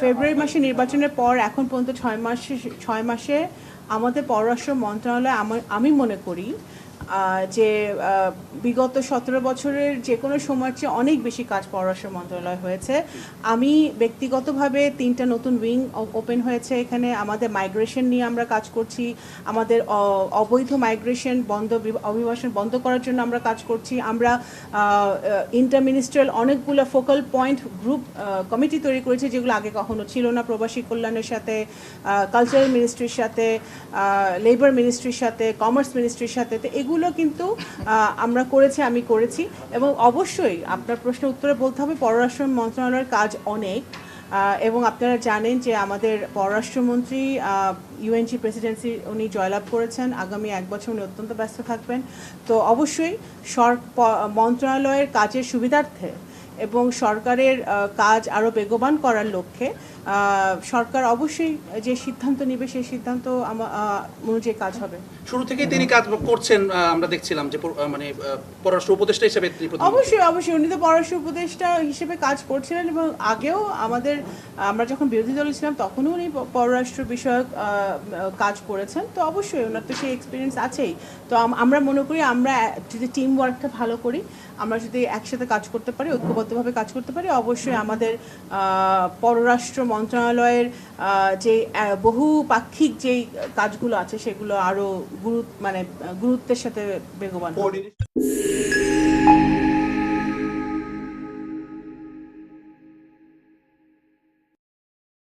ফেব্রুয়ারি মাসে নির্বাচনের পর এখন পর্যন্ত 6 মাসে আমাদের পররাষ্ট্র মন্ত্রণালয় আমি মনে করি যে বিগত 17 বছরের যে কোনো সময়ের চেয়ে অনেক বেশি কাজ পররাষ্ট্র মন্ত্রণালয় হয়েছে। আমি ব্যক্তিগতভাবে 3টা নতুন উইং ওপেন হয়েছে এখানে। আমাদের মাইগ্রেশন নিয়ে আমরা কাজ করছি, আমাদের অবৈধ মাইগ্রেশন অভিবাসন বন্ধ করার জন্য আমরা কাজ করছি। আমরা ইন্টারমিনিস্ট্রিয়াল অনেকগুলো ফোকাল পয়েন্ট গ্রুপ কমিটি তৈরি করেছি যেগুলো আগে কখনো ছিল না, প্রবাসী কল্যাণের সাথে, কালচারাল মিনিস্ট্রির সাথে, লেবার মিনিস্ট্রির সাথে, কমার্স মিনিস্ট্রির সাথে। তো এগুলো কিন্তু আমরা আমি করেছি। এবং অবশ্যই আপনার প্রশ্নের উত্তরে বলতে হবে পররাষ্ট্র মন্ত্রণালয়ের কাজ অনেক, এবং আপনারা জানেন যে আমাদের পররাষ্ট্রমন্ত্রী ইউএনজি প্রেসিডেন্সি উনি জয়লাভ করেছেন। আগামী 1 বছর উনি অত্যন্ত ব্যস্ত থাকবেন। তো অবশ্যই মন্ত্রণালয়ের কাজের সুবিধার্থে এবং সরকারের কাজ আরও বেগবান করার লক্ষ্যে সরকার অবশ্যই যে সিদ্ধান্ত নেবে সেই সিদ্ধান্ত অনুযায়ী কাজ হবে। শুরু থেকেই তিনি কাজ করছেন, আমরা দেখছিলাম যে মানে পররাষ্ট্র উপদেষ্টা হিসেবে তিনি অবশ্যই উনি তো পররাষ্ট্র উপদেষ্টা হিসেবে কাজ করছিলেন, এবং আগেও আমরা যখন বিরোধী দলে ছিলাম তখনও উনি পররাষ্ট্র বিষয়ক কাজ করেছেন। তো অবশ্যই ওনার তো সেই এক্সপিরিয়েন্স আছেই। তো আমরা মনে করি আমরা যদি টিম ওয়ার্কটা ভালো করি, আমরা যদি একসাথে কাজ করতে পারি, ঐক্যবদ্ধভাবে কাজ করতে পারি, অবশ্যই আমাদের পররাষ্ট্র মন্ত্রণালয়ের যে বহুপাক্ষিক যেই কাজগুলো আছে সেগুলো আরও গুরুত্বের সাথে বেগবান হবে।